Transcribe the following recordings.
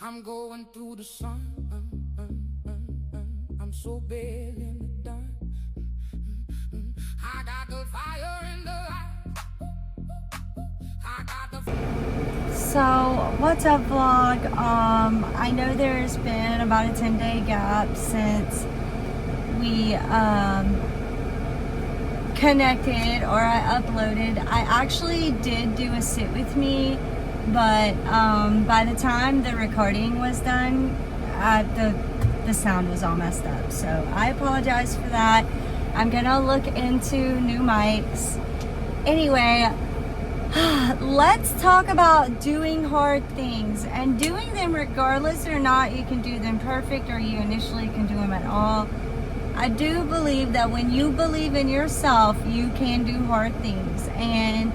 I'm going through the sun. I'm so big in the dark. I got the fire in the eyes. I got the. So, what's up, vlog? I know there's been about a 10-day gap since we connected or I uploaded. I actually did do a sit with me, but by the time the recording was done, the sound was all messed up. So I apologize for that. I'm gonna look into new mics. Anyway, let's talk about doing hard things and doing them regardless or not you can do them perfect or you initially can do them at all. I do believe that when you believe in yourself, you can do hard things, and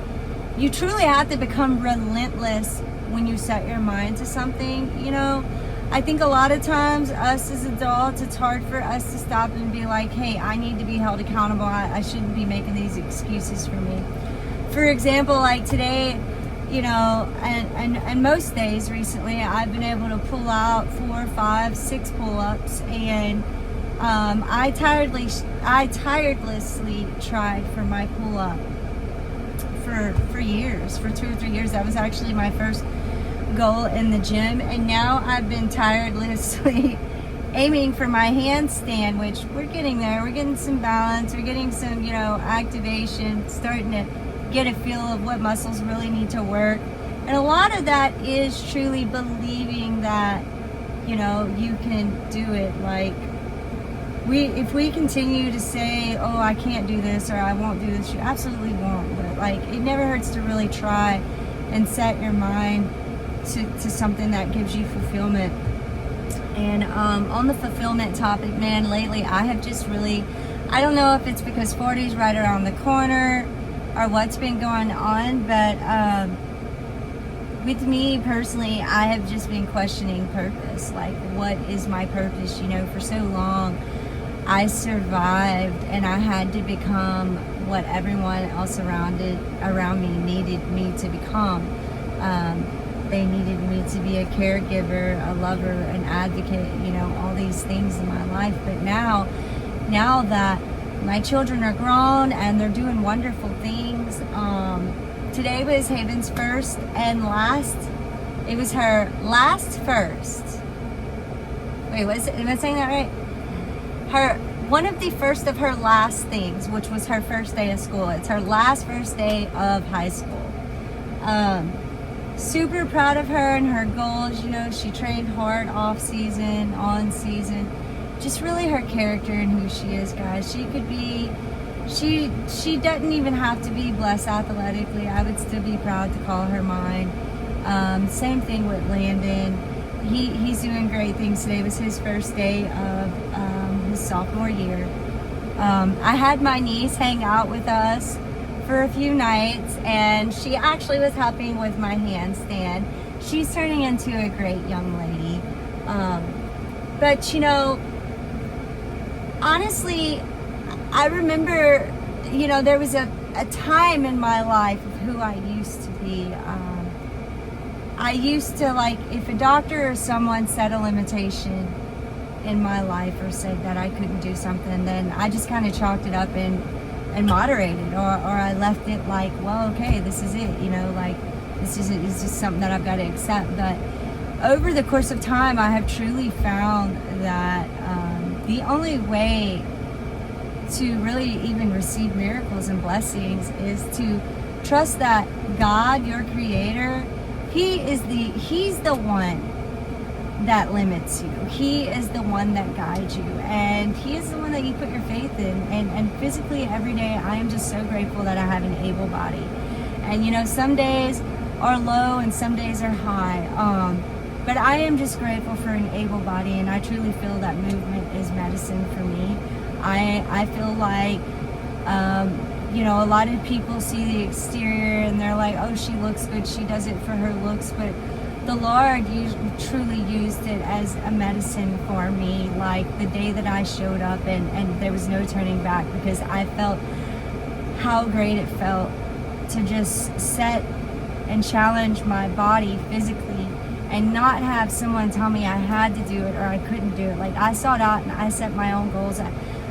you truly have to become relentless when you set your mind to something. You know, I think a lot of times us as adults, it's hard for us to stop and be like, hey, I need to be held accountable. I shouldn't be making these excuses for me. For example, like today, you know, and most days recently, I've been able to pull out 4, 5, 6 pull-ups, and I tirelessly tried for my pull-up for years, for 2 or 3 years. That was actually my first goal in the gym, and now I've been tirelessly aiming for my handstand, which we're getting there. We're getting some balance, we're getting some, you know, activation, starting to get a feel of what muscles really need to work. And a lot of that is truly believing that, you know, you can do it. Like, if we continue to say, oh, I can't do this or I won't do this, you absolutely won't. But like, it never hurts to really try and set your mind to something that gives you fulfillment. And on the fulfillment topic, man, lately I have just really, I don't know if it's because 40 is right around the corner or what's been going on, but with me personally, I have just been questioning purpose. Like, what is my purpose? You know, for so long I survived and I had to become what everyone else around me needed me to become. They needed me to be a caregiver, a lover, an advocate, you know, all these things in my life. But now that my children are grown and they're doing wonderful things, today was Haven's first and last. It was her last first. Wait, am I saying that right? One of the first of her last things, which was her first day of school. It's her last first day of high school. Super proud of her and her goals. You know, she trained hard off season, on season. Just really her character and who she is, guys. She could be, she doesn't even have to be blessed athletically. I would still be proud to call her mine. Same thing with Landon. He's doing great things. Today was his first day of his sophomore year. I had my niece hang out with us for a few nights, and she actually was helping with my handstand. She's turning into a great young lady. But you know, honestly, I remember, you know, there was a time in my life of who I used to be. I used to, like, if a doctor or someone set a limitation in my life or said that I couldn't do something, then I just kind of chalked it up and moderated, or I left it like, well, okay, this is it, you know, like, this is it, it's just something that I've got to accept. But over the course of time, I have truly found that the only way to really even receive miracles and blessings is to trust that God, your creator, he's the one that limits you. He is the one that guides you, and he is the one that you put your faith in. And physically every day, I am just so grateful that I have an able body. And you know, some days are low and some days are high. But I am just grateful for an able body, and I truly feel that movement is medicine for me. I feel like, you know, a lot of people see the exterior and they're like, oh, she looks good, she does it for her looks, but the Lord truly used it as a medicine for me. Like the day that I showed up and there was no turning back, because I felt how great it felt to just set and challenge my body physically and not have someone tell me I had to do it or I couldn't do it. Like, I sought out and I set my own goals.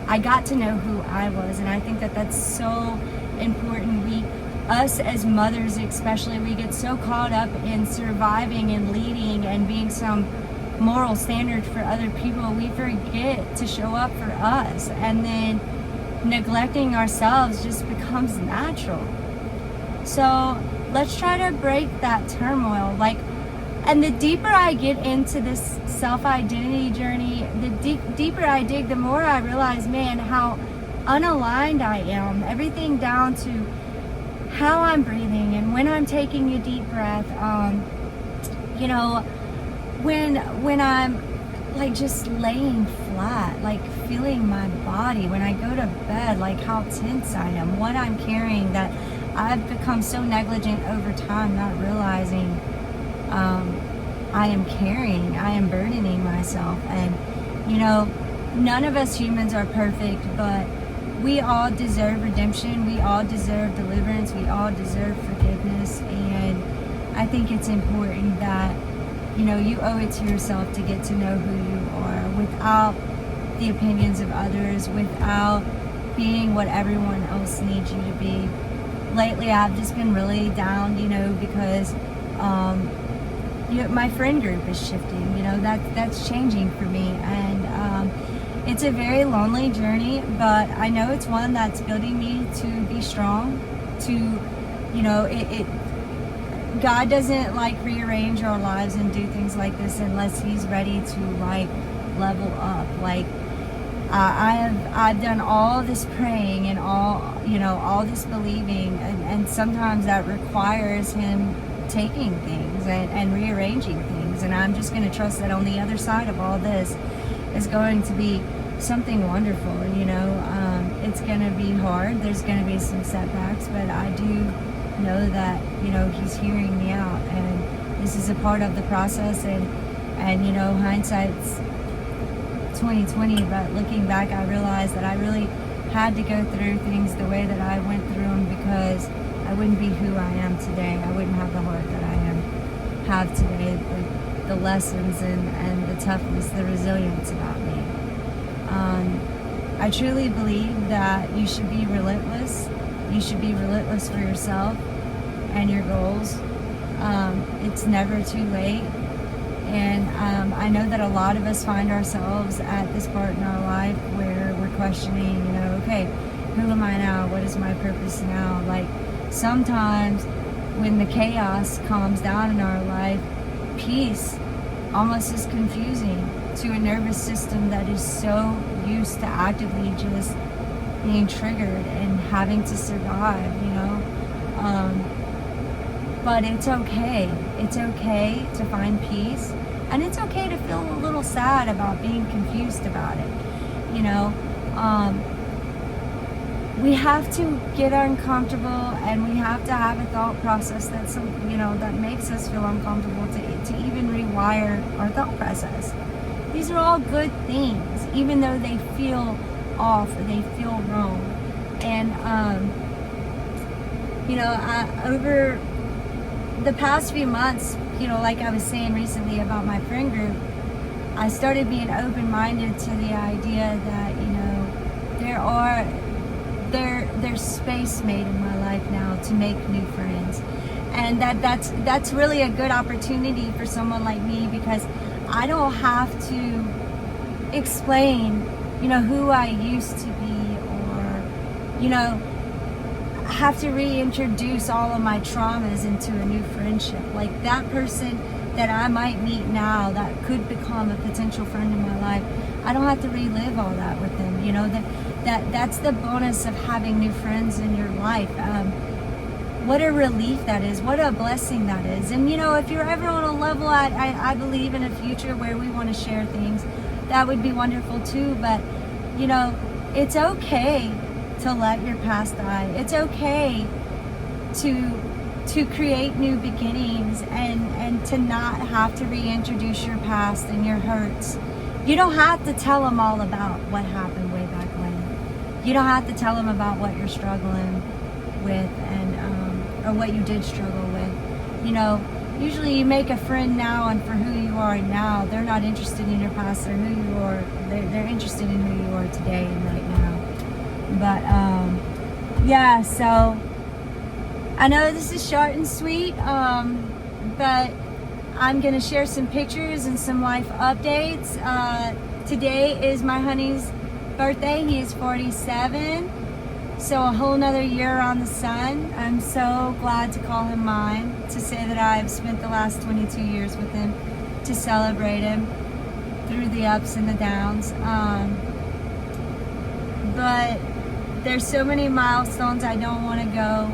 I got to know who I was, and I think that that's so important. Us as mothers especially, we get so caught up in surviving and leading and being some moral standard for other people, we forget to show up for us, and then neglecting ourselves just becomes natural. So let's try to break that turmoil. Like, and the deeper I get into this self-identity journey, the deeper I dig, the more I realize, man, how unaligned I am. Everything down to how I'm breathing and when I'm taking a deep breath. You know, when I'm like just laying flat, like feeling my body when I go to bed, like how tense I am, what I'm carrying, that I've become so negligent over time, not realizing I am carrying, I am burdening myself. And you know, none of us humans are perfect, but we all deserve redemption, we all deserve deliverance, we all deserve forgiveness. And I think it's important that, you know, you owe it to yourself to get to know who you are without the opinions of others, without being what everyone else needs you to be. Lately, I've just been really down, you know, because you know, my friend group is shifting. You know, that's changing for me, and it's a very lonely journey, but I know it's one that's building me to be strong. To, you know, God doesn't like rearrange our lives and do things like this unless He's ready to like level up. Like I've done all this praying and all this believing, and sometimes that requires Him taking things and rearranging things. And I'm just going to trust that on the other side of all this is going to be something wonderful. You know, it's going to be hard. There's going to be some setbacks, but I do know that, you know, He's hearing me out, and this is a part of the process. And you know, hindsight's 2020, but looking back, I realized that I really had to go through things the way that I went through them, because I wouldn't be who I am today. I wouldn't have the heart that I have today, the lessons and the toughness, the resilience about me. I truly believe that you should be relentless. You should be relentless for yourself and your goals. It's never too late. And I know that a lot of us find ourselves at this part in our life where we're questioning, you know, okay, who am I now? What is my purpose now? Like, sometimes when the chaos calms down in our life, peace almost is confusing to a nervous system that is so used to actively just being triggered and having to survive, you know. But it's okay. It's okay to find peace, and it's okay to feel a little sad about being confused about it, you know. We have to get uncomfortable, and we have to have a thought process that's, you know, that makes us feel uncomfortable to even rewire our thought process. These are all good things, even though they feel off or they feel wrong. And you know, over the past few months, you know, like I was saying recently about my friend group, I started being open-minded to the idea that, you know, there's space made in my life now to make new friends, and that's really a good opportunity for someone like me, because I don't have to explain, you know, who I used to be, or, you know, have to reintroduce all of my traumas into a new friendship. Like, that person that I might meet now that could become a potential friend in my life, I don't have to relive all that with them. You know, that's the bonus of having new friends in your life. What a relief that is. What a blessing that is. And, you know, if you're ever on a level, I believe in a future where we want to share things, that would be wonderful too. But, you know, it's okay to let your past die. It's okay to create new beginnings, and to not have to reintroduce your past and your hurts. You don't have to tell them all about what happened way back when. You don't have to tell them about what you're struggling with, and or what you did struggle with. You know, usually you make a friend now and for who you are now. They're not interested in your past or who you are. They're interested in who you are today and right now. But yeah, so I know this is short and sweet, but I'm gonna share some pictures and some life updates. Today is my honey's birthday. He is 47, so a whole nother year on the sun. I'm so glad to call him mine, to say that I've spent the last 22 years with him, to celebrate him through the ups and the downs. But there's so many milestones I don't want to go,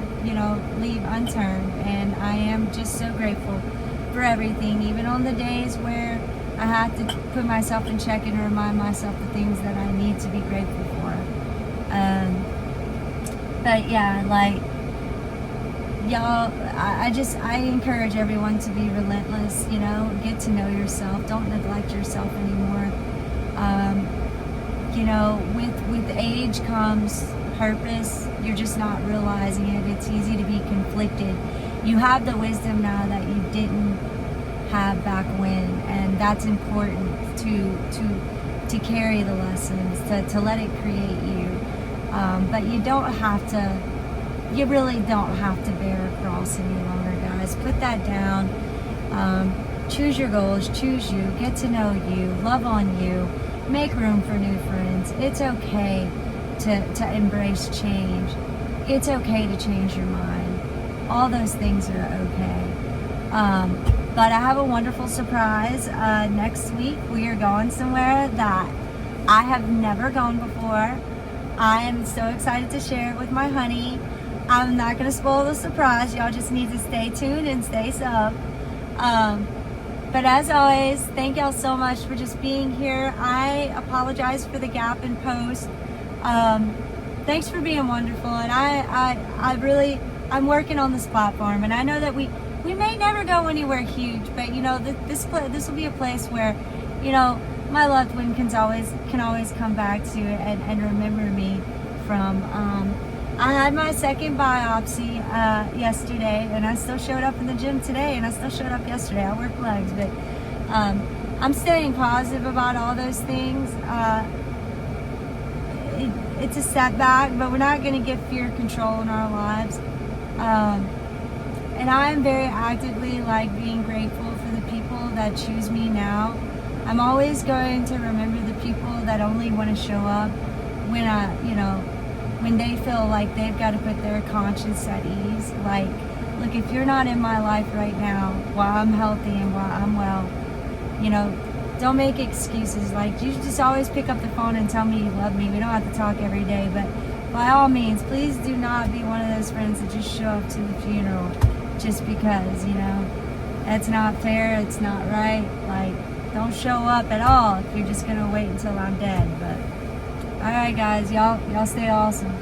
leave unturned, and I am just so grateful for everything, even on the days where I have to put myself in check and remind myself the things that I need to be grateful for. But yeah, like, y'all, I encourage everyone to be relentless, get to know yourself. Don't neglect yourself anymore. With age comes purpose. You're just not realizing it. It's easy to be conflicted. You have the wisdom now that you didn't have back when, and that's important to carry the lessons, to let it create you. But you really don't have to bear a cross any longer, guys. Put that down. Choose your goals, choose you, get to know you, love on you, make room for new friends. It's okay to embrace change. It's okay to change your mind. All those things are okay. But I have a wonderful surprise. Next week we are going somewhere that I have never gone before. I am so excited to share it with my honey. I'm not going to spoil the surprise. Y'all just need to stay tuned and stay sub. But as always, thank y'all so much for just being here. I apologize for the gap in post. Thanks for being wonderful. And I'm working on this platform, and I know that we may never go anywhere huge, but this will be a place where, my loved one can always come back to and remember me from. I had my second biopsy yesterday, and I still showed up in the gym today, and I still showed up yesterday. I worked legs, but I'm staying positive about all those things. It's a setback, but we're not going to get fear control in our lives. And I'm very actively being grateful for the people that choose me now. I'm always going to remember the people that only want to show up when they feel like they've got to put their conscience at ease. Like, look, if you're not in my life right now while I'm healthy and while I'm well, don't make excuses. Like, you just always pick up the phone and tell me you love me. We don't have to talk every day, but by all means, please do not be one of those friends that just show up to the funeral just because, that's not fair, it's not right. Like, don't show up at all if you're just gonna wait until I'm dead. But all right, guys, y'all stay awesome.